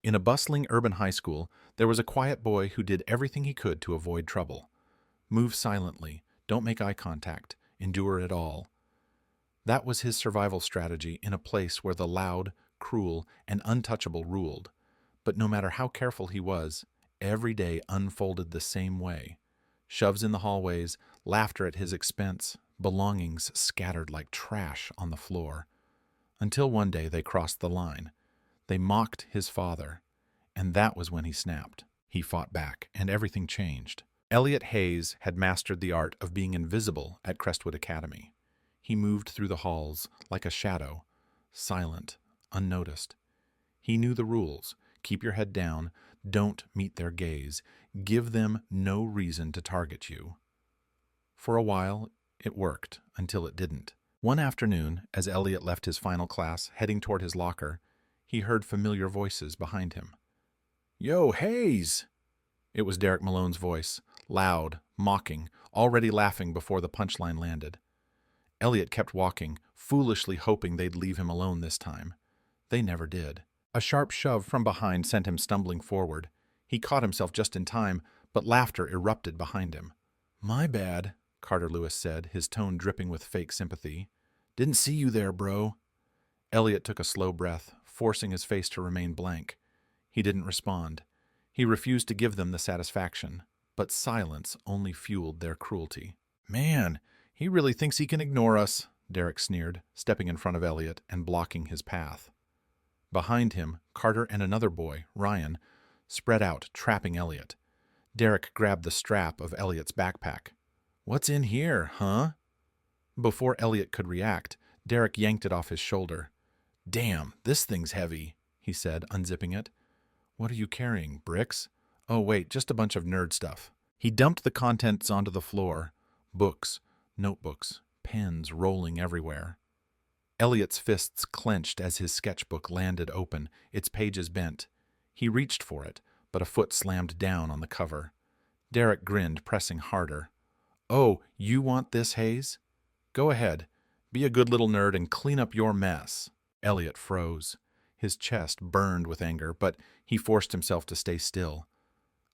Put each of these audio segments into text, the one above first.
In a bustling urban high school, there was a quiet boy who did everything he could to avoid trouble. Move silently, don't make eye contact, endure it all. That was his survival strategy in a place where the loud, cruel, and untouchable ruled. But no matter how careful he was, every day unfolded the same way. Shoves in the hallways, laughter at his expense, belongings scattered like trash on the floor. Until one day they crossed the line. They mocked his father, and that was when he snapped. He fought back, and everything changed. Elliot Hayes had mastered the art of being invisible at Crestwood Academy. He moved through the halls like a shadow, silent, unnoticed. He knew the rules. Keep your head down, don't meet their gaze, give them no reason to target you. For a while, it worked, until it didn't. One afternoon, as Elliot left his final class, heading toward his locker, he heard familiar voices behind him. "Yo, Hayes!" It was Derek Malone's voice, loud, mocking, already laughing before the punchline landed. Elliot kept walking, foolishly hoping they'd leave him alone this time. They never did. A sharp shove from behind sent him stumbling forward. He caught himself just in time, but laughter erupted behind him. "My bad," Carter Lewis said, his tone dripping with fake sympathy. "Didn't see you there, bro." Elliot took a slow breath, forcing his face to remain blank. He didn't respond. He refused to give them the satisfaction, but silence only fueled their cruelty. "Man, he really thinks he can ignore us," Derek sneered, stepping in front of Elliot and blocking his path. Behind him, Carter and another boy, Ryan, spread out, trapping Elliot. Derek grabbed the strap of Elliot's backpack. "What's in here, huh?" Before Elliot could react, Derek yanked it off his shoulder. "Damn, this thing's heavy," he said, unzipping it. "What are you carrying, bricks?" "Oh, wait, just a bunch of nerd stuff." He dumped the contents onto the floor. Books, notebooks, pens rolling everywhere. Elliot's fists clenched as his sketchbook landed open, its pages bent. He reached for it, but a foot slammed down on the cover. Derek grinned, pressing harder. "Oh, you want this, Hayes? Go ahead. Be a good little nerd and clean up your mess." Elliot froze. His chest burned with anger, but he forced himself to stay still.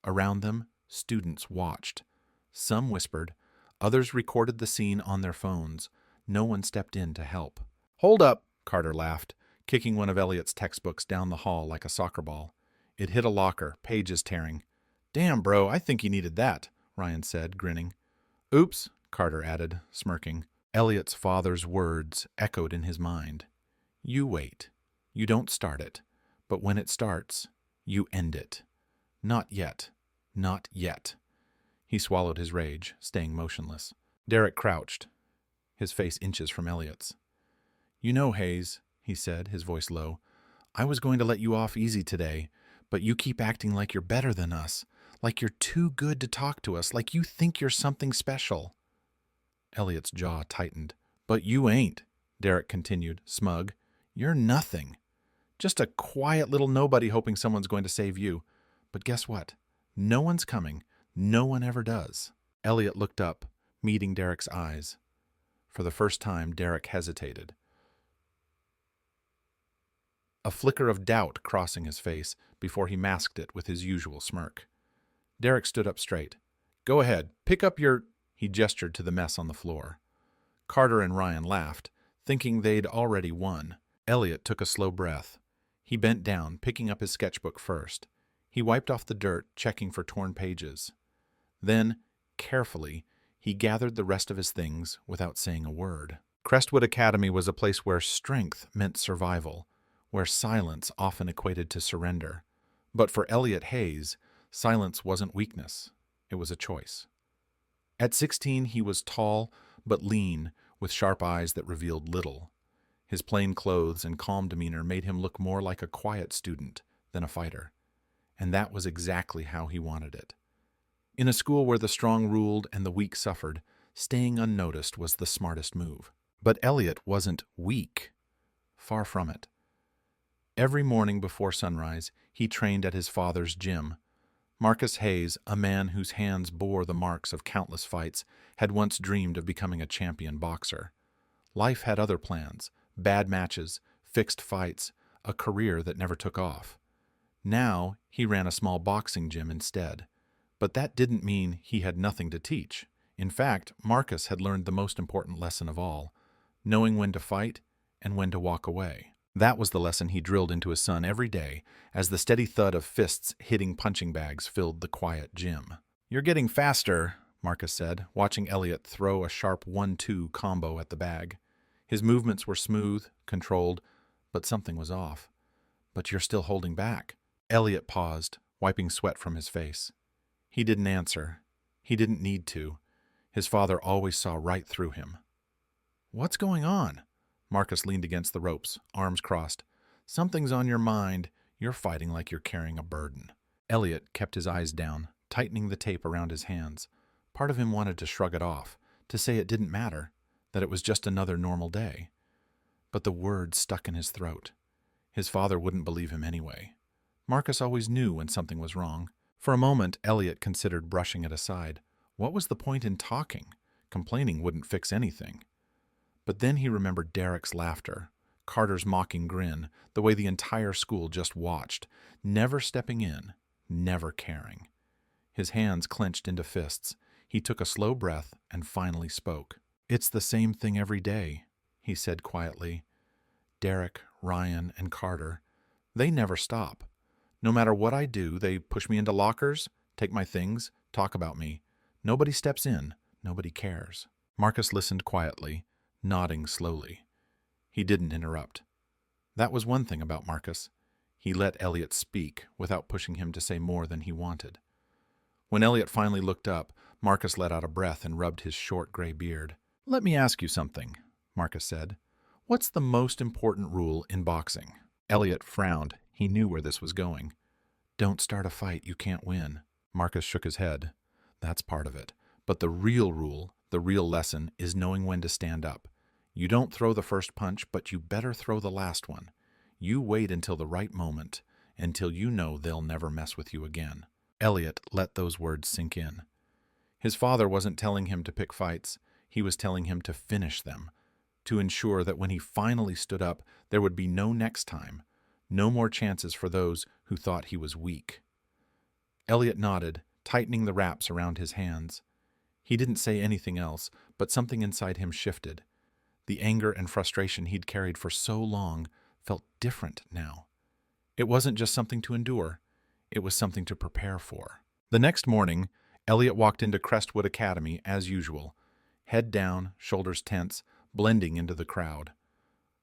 Around them, students watched. Some whispered. Others recorded the scene on their phones. No one stepped in to help. "Hold up," Carter laughed, kicking one of Elliot's textbooks down the hall like a soccer ball. It hit a locker, pages tearing. "Damn, bro, I think you needed that," Ryan said, grinning. "Oops," Carter added, smirking. Elliot's father's words echoed in his mind. "You wait. You don't start it. But when it starts, you end it. Not yet. Not yet." He swallowed his rage, staying motionless. Derek crouched, his face inches from Elliot's. "You know, Hayes," he said, his voice low, "I was going to let you off easy today, but you keep acting like you're better than us, like you're too good to talk to us, like you think you're something special." Elliot's jaw tightened. "But you ain't," Derek continued, smug. "You're nothing. Just a quiet little nobody hoping someone's going to save you. But guess what? No one's coming. No one ever does." Elliot looked up, meeting Derek's eyes. For the first time, Derek hesitated. A flicker of doubt crossing his face before he masked it with his usual smirk. Derek stood up straight. "Go ahead, pick up your—" He gestured to the mess on the floor. Carter and Ryan laughed, thinking they'd already won. Elliot took a slow breath. He bent down, picking up his sketchbook first. He wiped off the dirt, checking for torn pages. Then, carefully, he gathered the rest of his things without saying a word. Crestwood Academy was a place where strength meant survival, where silence often equated to surrender. But for Elliot Hayes, silence wasn't weakness. It was a choice. At 16, he was tall but lean, with sharp eyes that revealed little. His plain clothes and calm demeanor made him look more like a quiet student than a fighter. And that was exactly how he wanted it. In a school where the strong ruled and the weak suffered, staying unnoticed was the smartest move. But Elliot wasn't weak. Far from it. Every morning before sunrise, he trained at his father's gym. Marcus Hayes, a man whose hands bore the marks of countless fights, had once dreamed of becoming a champion boxer. Life had other plans, bad matches, fixed fights, a career that never took off. Now he ran a small boxing gym instead. But that didn't mean he had nothing to teach. In fact, Marcus had learned the most important lesson of all, knowing when to fight and when to walk away. That was the lesson he drilled into his son every day as the steady thud of fists hitting punching bags filled the quiet gym. "You're getting faster," Marcus said, watching Elliot throw a sharp 1-2 combo at the bag. His movements were smooth, controlled, but something was off. "But you're still holding back." Elliot paused, wiping sweat from his face. He didn't answer. He didn't need to. His father always saw right through him. "What's going on?" Marcus leaned against the ropes, arms crossed. "Something's on your mind. You're fighting like you're carrying a burden." Elliot kept his eyes down, tightening the tape around his hands. Part of him wanted to shrug it off, to say it didn't matter, that it was just another normal day. But the words stuck in his throat. His father wouldn't believe him anyway. Marcus always knew when something was wrong. For a moment, Elliot considered brushing it aside. What was the point in talking? Complaining wouldn't fix anything. But then he remembered Derek's laughter, Carter's mocking grin, the way the entire school just watched, never stepping in, never caring. His hands clenched into fists. He took a slow breath and finally spoke. "It's the same thing every day," he said quietly. "Derek, Ryan, and Carter, they never stop. No matter what I do, they push me into lockers, take my things, talk about me. Nobody steps in. Nobody cares." Marcus listened quietly, nodding slowly. He didn't interrupt. That was one thing about Marcus. He let Elliot speak without pushing him to say more than he wanted. When Elliot finally looked up, Marcus let out a breath and rubbed his short gray beard. "Let me ask you something," Marcus said. "What's the most important rule in boxing?" Elliot frowned. He knew where this was going. "Don't start a fight you can't win." Marcus shook his head. "That's part of it. But the real rule, the real lesson, is knowing when to stand up. You don't throw the first punch, but you better throw the last one. You wait until the right moment, until you know they'll never mess with you again." Elliot let those words sink in. His father wasn't telling him to pick fights. He was telling him to finish them, to ensure that when he finally stood up, there would be no next time, no more chances for those who thought he was weak. Elliot nodded, tightening the wraps around his hands. He didn't say anything else, but something inside him shifted. The anger and frustration he'd carried for so long felt different now. It wasn't just something to endure. It was something to prepare for. The next morning, Elliot walked into Crestwood Academy as usual, head down, shoulders tense, blending into the crowd.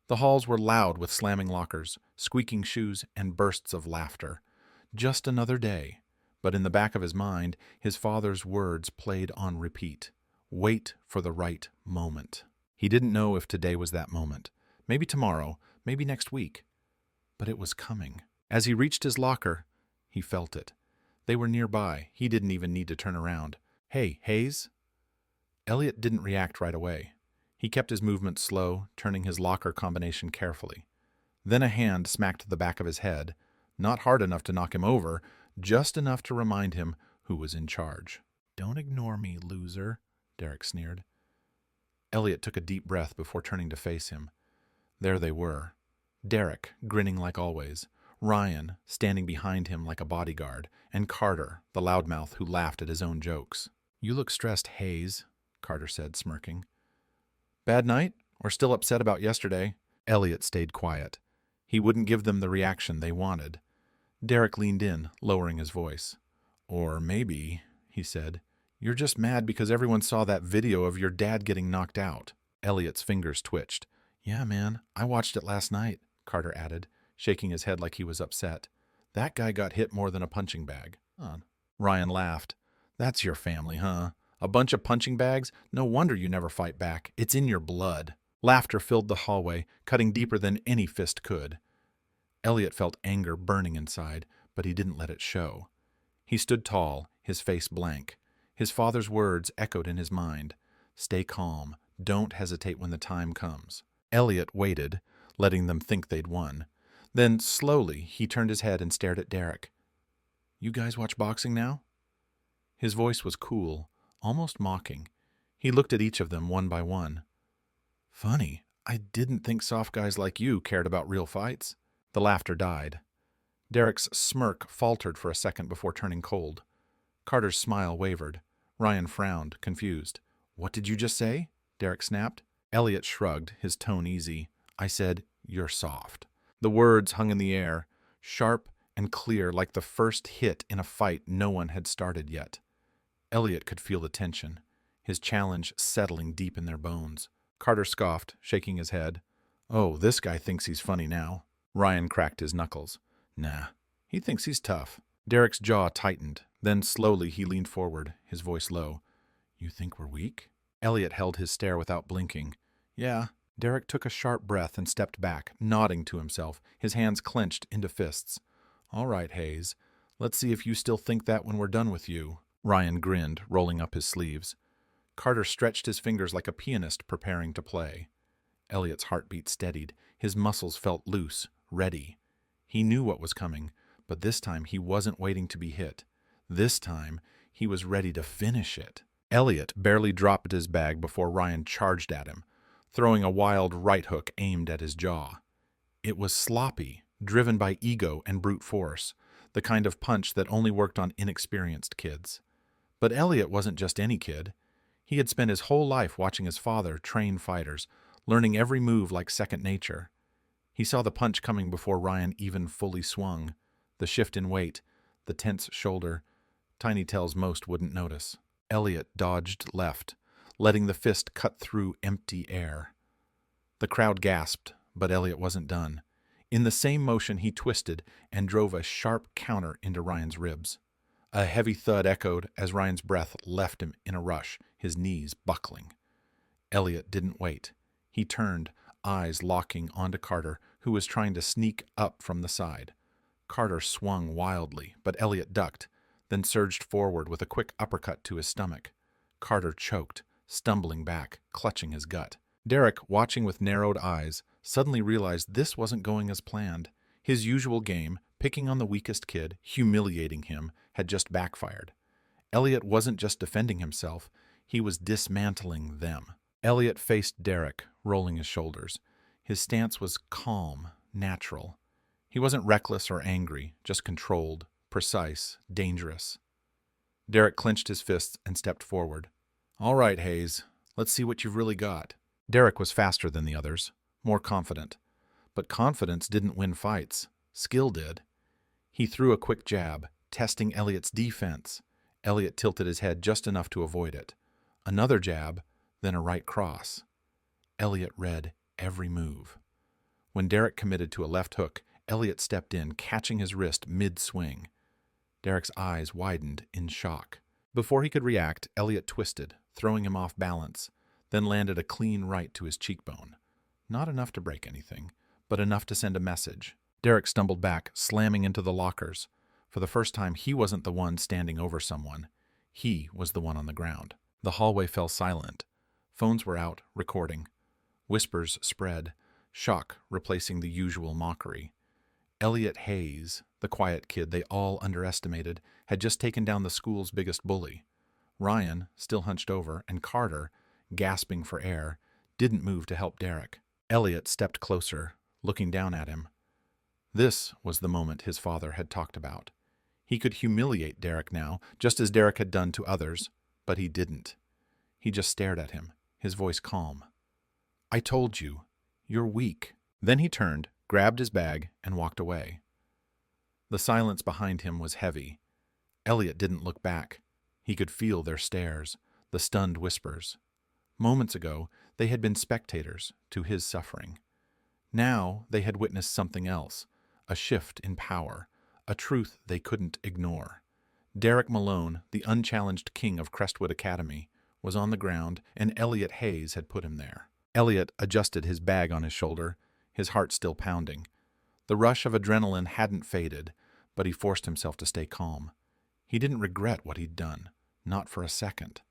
The halls were loud with slamming lockers, squeaking shoes, and bursts of laughter. Just another day. But in the back of his mind, his father's words played on repeat. Wait for the right moment. He didn't know if today was that moment. Maybe tomorrow, maybe next week. But it was coming. As he reached his locker, he felt it. They were nearby. He didn't even need to turn around. "Hey, Hayes?" Elliot didn't react right away. He kept his movements slow, turning his locker combination carefully. Then a hand smacked the back of his head, not hard enough to knock him over, just enough to remind him who was in charge. "Don't ignore me, loser," Derek sneered. Elliot took a deep breath before turning to face him. There they were. Derek, grinning like always, Ryan, standing behind him like a bodyguard, and Carter, the loudmouth who laughed at his own jokes. "You look stressed, Hayes," Carter said, smirking. "Bad night? Or still upset about yesterday?" Elliot stayed quiet. He wouldn't give them the reaction they wanted. Derek leaned in, lowering his voice. "Or maybe," he said, "you're just mad because everyone saw that video of your dad getting knocked out." Elliot's fingers twitched. "Yeah, man, I watched it last night," Carter added, shaking his head like he was upset. "That guy got hit more than a punching bag." Ryan laughed. "That's your family, huh? A bunch of punching bags? No wonder you never fight back. It's in your blood." Laughter filled the hallway, cutting deeper than any fist could. Elliot felt anger burning inside, but he didn't let it show. He stood tall, his face blank. His father's words echoed in his mind. "Stay calm. Don't hesitate when the time comes." Elliot waited, letting them think they'd won. Then, slowly, he turned his head and stared at Derek. "You guys watch boxing now?" His voice was cool, almost mocking. He looked at each of them one by one. "Funny, I didn't think soft guys like you cared about real fights." The laughter died. Derek's smirk faltered for a second before turning cold. Carter's smile wavered. Ryan frowned, confused. "What did you just say?" Derek snapped. Elliot shrugged, his tone easy. "I said, you're soft." The words hung in the air, sharp and clear like the first hit in a fight no one had started yet. Elliot could feel the tension, his challenge settling deep in their bones. Carter scoffed, shaking his head. "Oh, this guy thinks he's funny now." Ryan cracked his knuckles. "Nah, he thinks he's tough." Derek's jaw tightened. Then slowly he leaned forward, his voice low. "You think we're weak?" Elliot held his stare without blinking. "Yeah." Derek took a sharp breath and stepped back, nodding to himself, his hands clenched into fists. "All right, Hayes. Let's see if you still think that when we're done with you." Ryan grinned, rolling up his sleeves. Carter stretched his fingers like a pianist preparing to play. Elliot's heartbeat steadied. His muscles felt loose, ready. He knew what was coming, but this time he wasn't waiting to be hit. This time, he was ready to finish it. Elliot barely dropped his bag before Ryan charged at him, throwing a wild right hook aimed at his jaw. It was sloppy, driven by ego and brute force, the kind of punch that only worked on inexperienced kids. But Elliot wasn't just any kid. He had spent his whole life watching his father train fighters, learning every move like second nature. He saw the punch coming before Ryan even fully swung, the shift in weight, the tense shoulder, tiny tells most wouldn't notice. Elliot dodged left, letting the fist cut through empty air. The crowd gasped, but Elliot wasn't done. In the same motion, he twisted and drove a sharp counter into Ryan's ribs. A heavy thud echoed as Ryan's breath left him in a rush, his knees buckling. Elliot didn't wait. He turned, eyes locking onto Carter, who was trying to sneak up from the side. Carter swung wildly, but Elliot ducked, then surged forward with a quick uppercut to his stomach. Carter choked, stumbling back, clutching his gut. Derek, watching with narrowed eyes, suddenly realized this wasn't going as planned. His usual game, picking on the weakest kid, humiliating him, had just backfired. Elliot wasn't just defending himself, he was dismantling them. Elliot faced Derek, rolling his shoulders. His stance was calm, natural. He wasn't reckless or angry, just controlled, precise, dangerous. Derek clenched his fists and stepped forward. "All right, Hayes, let's see what you've really got." Derek was faster than the others, more confident. But confidence didn't win fights. Skill did. He threw a quick jab, testing Elliot's defense. Elliot tilted his head just enough to avoid it. Another jab, then a right cross. Elliot read every move. When Derek committed to a left hook, Elliot stepped in, catching his wrist mid-swing. Derek's eyes widened in shock. Before he could react, Elliot twisted, throwing him off balance, then landed a clean right to his cheekbone. Not enough to break anything, but enough to send a message. Derek stumbled back, slamming into the lockers. For the first time, he wasn't the one standing over someone. He was the one on the ground. The hallway fell silent. Phones were out, recording. Whispers spread, shock replacing the usual mockery. Elliot Hayes, the quiet kid they all underestimated, had just taken down the school's biggest bully. Ryan, still hunched over, and Carter, gasping for air, didn't move to help Derek. Elliot stepped closer, looking down at him. This was the moment his father had talked about. He could humiliate Derek now, just as Derek had done to others, but he didn't. He just stared at him, his voice calm. "I told you, you're weak." Then he turned, grabbed his bag, and walked away. The silence behind him was heavy. Elliot didn't look back. He could feel their stares, the stunned whispers. Moments ago, they had been spectators to his suffering. Now they had witnessed something else, a shift in power, a truth they couldn't ignore. Derek Malone, the unchallenged king of Crestwood Academy, was on the ground, and Elliot Hayes had put him there. Elliot adjusted his bag on his shoulder, his heart still pounding. The rush of adrenaline hadn't faded, but he forced himself to stay calm. He didn't regret what he'd done, not for a second.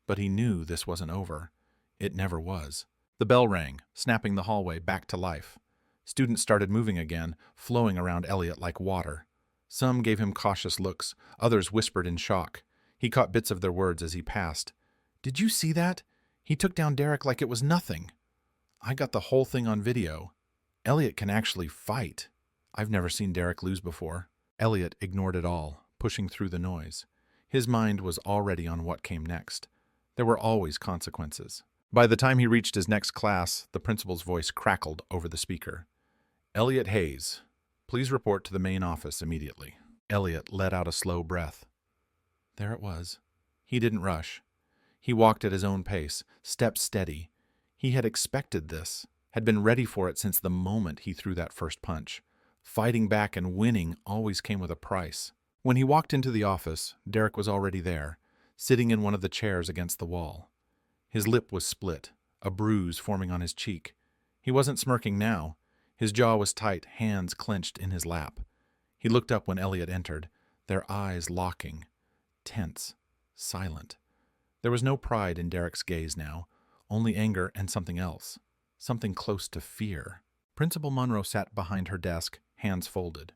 But he knew this wasn't over. It never was. The bell rang, snapping the hallway back to life. Students started moving again, flowing around Elliot like water. Some gave him cautious looks, others whispered in shock. He caught bits of their words as he passed. "Did you see that? He took down Derek like it was nothing." "I got the whole thing on video. Elliot can actually fight." "I've never seen Derek lose before." Elliot ignored it all, pushing through the noise. His mind was already on what came next. There were always consequences. By the time he reached his next class, the principal's voice crackled over the speaker. "Elliot Hayes, please report to the main office immediately." Elliot let out a slow breath. There it was. He didn't rush. He walked at his own pace, steps steady. He had expected this, had been ready for it since the moment he threw that first punch. Fighting back and winning always came with a price. When he walked into the office, Derek was already there, sitting in one of the chairs against the wall. His lip was split, a bruise forming on his cheek. He wasn't smirking now. His jaw was tight, hands clenched in his lap. He looked up when Elliot entered, their eyes locking, tense, silent. There was no pride in Derek's gaze now, only anger and something else, something close to fear. Principal Monroe sat behind her desk, hands folded.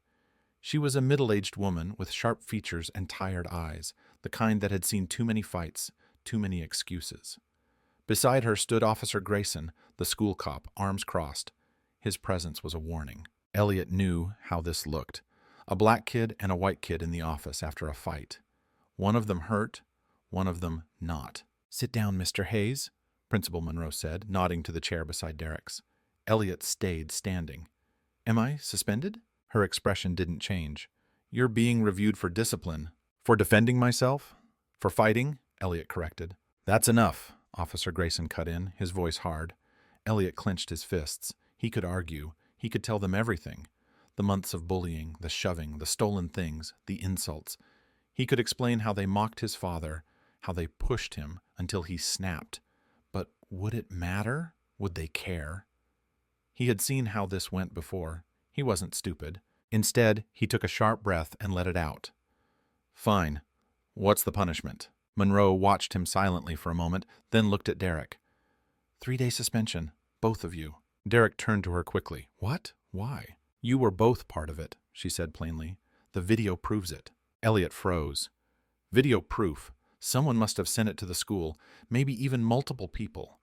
She was a middle-aged woman with sharp features and tired eyes, the kind that had seen too many fights, too many excuses. Beside her stood Officer Grayson, the school cop, arms crossed. His presence was a warning. Elliot knew how this looked. A black kid and a white kid in the office after a fight. One of them hurt, one of them not. "Sit down, Mr. Hayes," Principal Monroe said, nodding to the chair beside Derek's. Elliot stayed standing. "Am I suspended?" Her expression didn't change. "You're being reviewed for discipline." "For defending myself? For fighting?" Elliot corrected. "That's enough," Officer Grayson cut in, his voice hard. Elliot clenched his fists. He could argue. He could tell them everything. The months of bullying, the shoving, the stolen things, the insults. He could explain how they mocked his father, how they pushed him until he snapped. But would it matter? Would they care? He had seen how this went before. He wasn't stupid. Instead, he took a sharp breath and let it out. "Fine. What's the punishment?" Monroe watched him silently for a moment, then looked at Derek. 3-day suspension, both of you." Derek turned to her quickly. "What? Why?" "You were both part of it," she said plainly. "The video proves it." Elliot froze. Video proof. Someone must have sent it to the school, maybe even multiple people.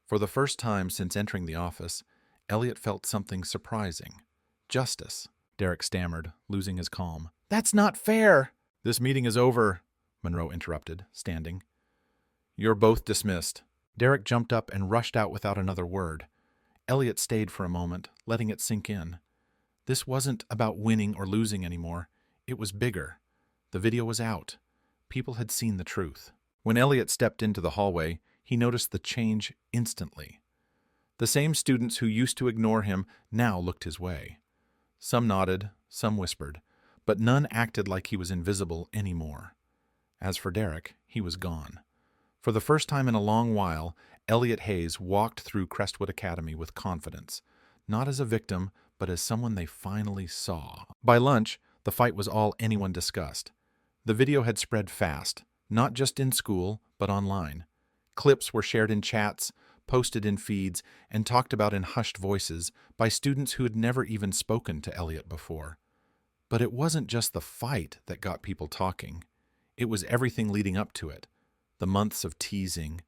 For the first time since entering the office, Elliot felt something surprising. "Justice," Derek stammered, losing his calm. "That's not fair!" "This meeting is over," Monroe interrupted, standing. "You're both dismissed." Derek jumped up and rushed out without another word. Elliot stayed for a moment, letting it sink in. This wasn't about winning or losing anymore. It was bigger. The video was out. People had seen the truth. When Elliot stepped into the hallway, he noticed the change instantly. The same students who used to ignore him now looked his way. Some nodded, some whispered, but none acted like he was invisible anymore. As for Derek, he was gone. For the first time in a long while, Elliot Hayes walked through Crestwood Academy with confidence, not as a victim, but as someone they finally saw. By lunch, the fight was all anyone discussed. The video had spread fast, not just in school, but online. Clips were shared in chats, posted in feeds, and talked about in hushed voices by students who had never even spoken to Elliot before. But it wasn't just the fight that got people talking. It was everything leading up to it. The months of teasing,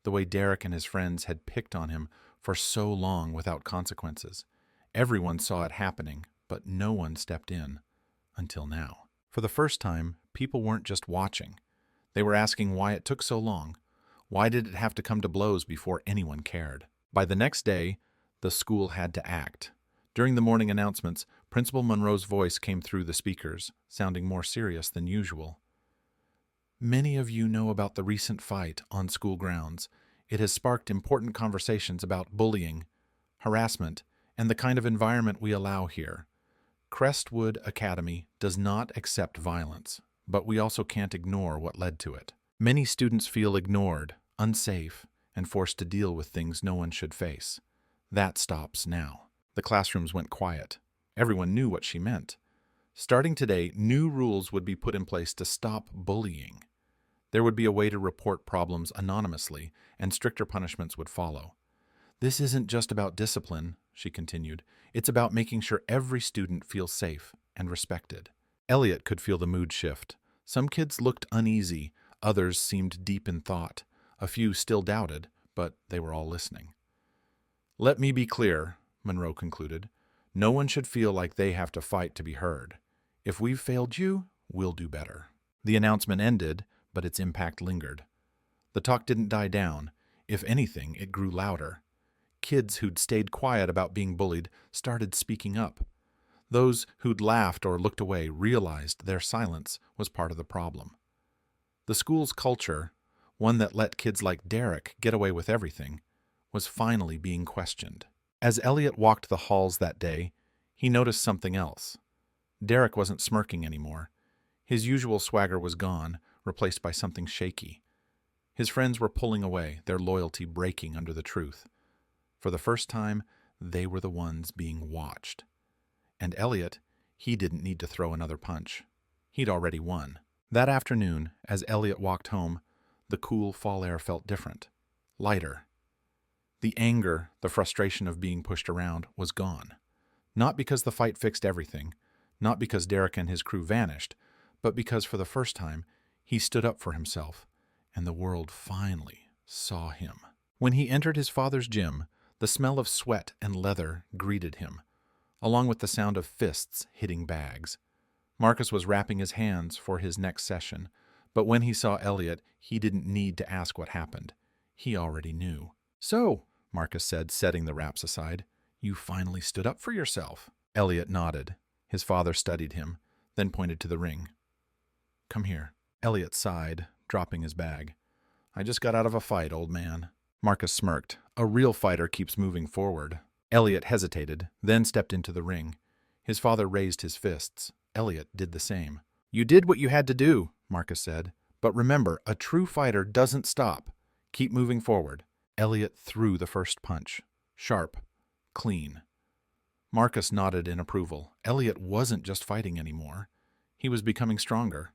the way Derek and his friends had picked on him for so long without consequences. Everyone saw it happening, but no one stepped in. Until now. For the first time, people weren't just watching. They were asking why it took so long. Why did it have to come to blows before anyone cared? By the next day, the school had to act. During the morning announcements, Principal Monroe's voice came through the speakers, sounding more serious than usual. "Many of you know about the recent fight on school grounds. It has sparked important conversations about bullying, harassment, and the kind of environment we allow here. Crestwood Academy does not accept violence, but we also can't ignore what led to it. Many students feel ignored, unsafe, and forced to deal with things no one should face. That stops now." The classrooms went quiet. Everyone knew what she meant. Starting today, new rules would be put in place to stop bullying. There would be a way to report problems anonymously, and stricter punishments would follow. "This isn't just about discipline," she continued. "It's about making sure every student feels safe and respected." Elliot could feel the mood shift. Some kids looked uneasy, others seemed deep in thought. A few still doubted, but they were all listening. "Let me be clear," Monroe concluded. "No one should feel like they have to fight to be heard. If we've failed you, we'll do better. The announcement ended, but its impact lingered. The talk didn't die down. If anything, it grew louder. Kids who'd stayed quiet about being bullied started speaking up. Those who'd laughed or looked away realized their silence was part of the problem. The school's culture, one that let kids like Derek get away with everything, was finally being questioned. As Elliot walked the halls that day, he noticed something else. Derek wasn't smirking anymore. His usual swagger was gone, replaced by something shaky. His friends were pulling away, their loyalty breaking under the truth. For the first time, they were the ones being watched. And Elliot, he didn't need to throw another punch. He'd already won. That afternoon, as Elliot walked home, the cool fall air felt different, lighter. The anger, the frustration of being pushed around, was gone. Not because the fight fixed everything, not because Derek and his crew vanished, but because for the first time, he stood up for himself, and the world finally saw him. When he entered his father's gym, the smell of sweat and leather greeted him, along with the sound of fists hitting bags. Marcus was wrapping his hands for his next session, but when he saw Elliot, he didn't need to ask what happened. He already knew. "So," Marcus said, setting the wraps aside, "you finally stood up for yourself." Elliot nodded. His father studied him, then pointed to the ring. "Come here." Elliot sighed, dropping his bag. "I just got out of a fight, old man." Marcus smirked. A real fighter keeps moving forward. Elliot hesitated, then stepped into the ring. His father raised his fists. Elliot did the same. "You did what you had to do," Marcus said. "But remember, a true fighter doesn't stop. Keep moving forward." Elliot threw the first punch. Sharp. Clean. Marcus nodded in approval. Elliot wasn't just fighting anymore. He was becoming stronger.